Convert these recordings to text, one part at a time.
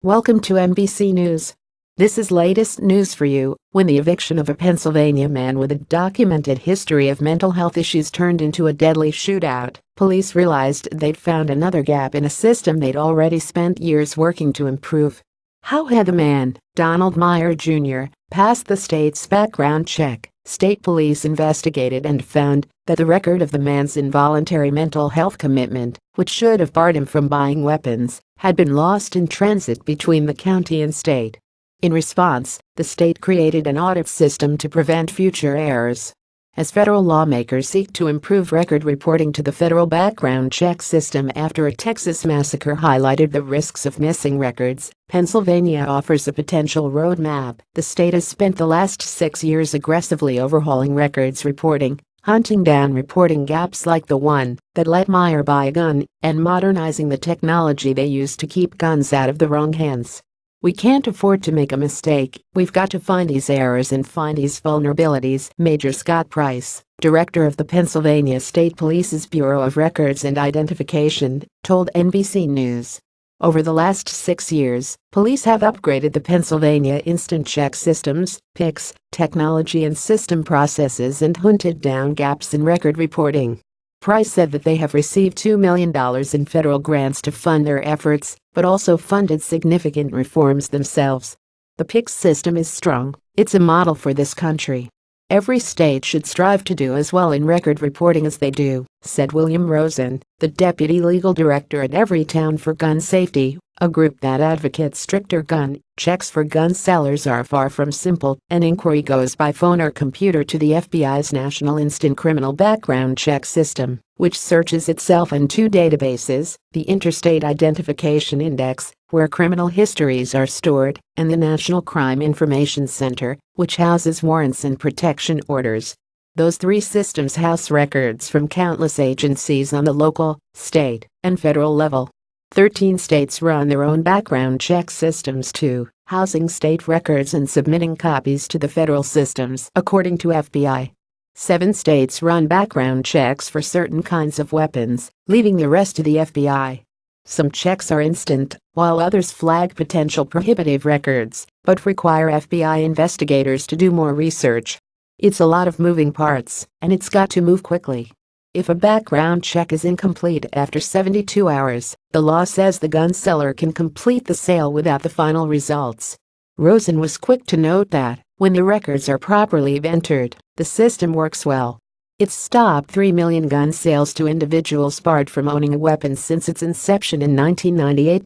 Welcome to NBC News. This is latest news for you. When the eviction of a Pennsylvania man with a documented history of mental health issues turned into a deadly shootout, police realized they'd found another gap in a system they'd already spent years working to improve. How had the man, Donald Meyer Jr., passed the state's background check? State police investigated and found that the record of the man's involuntary mental health commitment, which should have barred him from buying weapons, had been lost in transit between the county and state. In response, the state created an audit system to prevent future errors. As federal lawmakers seek to improve record reporting to the federal background check system after a Texas massacre highlighted the risks of missing records, Pennsylvania offers a potential roadmap. The state has spent the last 6 years aggressively overhauling records reporting, hunting down reporting gaps like the one that let Meyer buy a gun, and modernizing the technology they use to keep guns out of the wrong hands. We can't afford to make a mistake. We've got to find these errors and find these vulnerabilities, Major Scott Price, director of the Pennsylvania State Police's Bureau of Records and Identification, told NBC News. Over the last 6 years, police have upgraded the Pennsylvania Instant Check Systems (PICS) technology and system processes and hunted down gaps in record reporting. Price said that they have received $2 million in federal grants to fund their efforts, but also funded significant reforms themselves. The PICS system is strong. It's a model for this country. Every state should strive to do as well in record reporting as they do, said William Rosen, the deputy legal director at Everytown for Gun Safety, a group that advocates stricter gun checks for gun sellers are far from simple. An inquiry goes by phone or computer to the FBI's National Instant Criminal Background Check System, which searches itself in two databases, the Interstate Identification Index, where criminal histories are stored, and the National Crime Information Center, which houses warrants and protection orders. Those three systems house records from countless agencies on the local, state, and federal level. 13 states run their own background check systems too, housing state records and submitting copies to the federal systems, according to FBI. 7 states run background checks for certain kinds of weapons, leaving the rest to the FBI. Some checks are instant, while others flag potential prohibitive records, but require FBI investigators to do more research. It's a lot of moving parts, and it's got to move quickly. If a background check is incomplete after 72 hours, the law says the gun seller can complete the sale without the final results. Rosen was quick to note that, when the records are properly entered, the system works well. It's stopped 3 million gun sales to individuals barred from owning a weapon since its inception in 1998.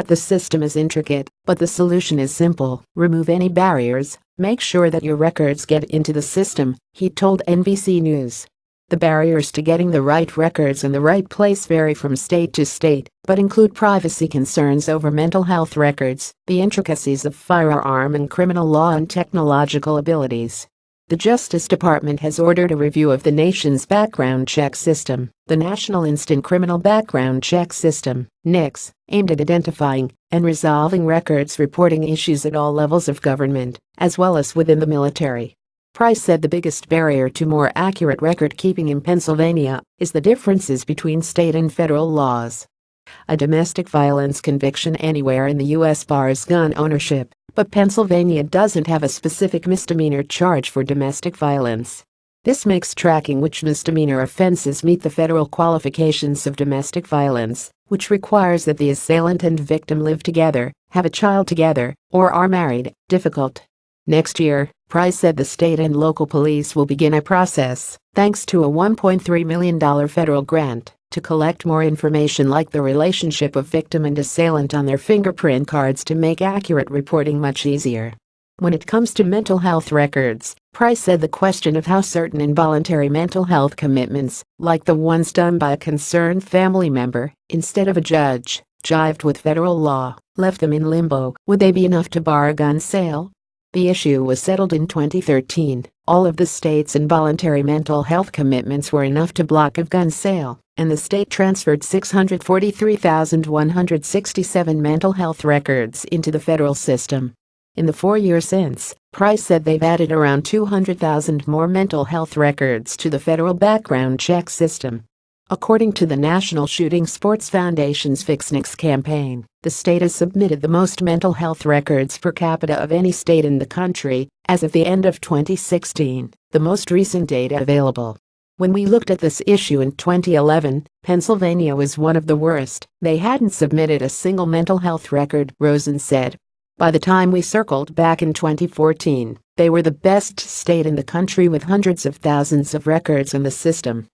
The system is intricate, but the solution is simple. Remove any barriers, make sure that your records get into the system, he told NBC News. The barriers to getting the right records in the right place vary from state to state, but include privacy concerns over mental health records, the intricacies of firearm and criminal law, and technological abilities. The Justice Department has ordered a review of the nation's background check system, the National Instant Criminal Background Check System, NICS, aimed at identifying and resolving records reporting issues at all levels of government, as well as within the military. Price said the biggest barrier to more accurate record-keeping in Pennsylvania is the differences between state and federal laws. A domestic violence conviction anywhere in the U.S. bars gun ownership, but Pennsylvania doesn't have a specific misdemeanor charge for domestic violence. This makes tracking which misdemeanor offenses meet the federal qualifications of domestic violence, which requires that the assailant and victim live together, have a child together, or are married, difficult. Next year, Price said the state and local police will begin a process, thanks to a $1.3 million federal grant, to collect more information like the relationship of victim and assailant on their fingerprint cards to make accurate reporting much easier. When it comes to mental health records, Price said the question of how certain involuntary mental health commitments, like the ones done by a concerned family member, instead of a judge, jived with federal law, left them in limbo. Would they be enough to bar a gun sale? The issue was settled in 2013. All of the state's involuntary mental health commitments were enough to block a gun sale, and the state transferred 643,167 mental health records into the federal system. In the 4 years since, Price said they've added around 200,000 more mental health records to the federal background check system. According to the National Shooting Sports Foundation's Fix NICS campaign, the state has submitted the most mental health records per capita of any state in the country, as of the end of 2016, the most recent data available. When we looked at this issue in 2011, Pennsylvania was one of the worst. They hadn't submitted a single mental health record, Rosen said. By the time we circled back in 2014, they were the best state in the country with hundreds of thousands of records in the system.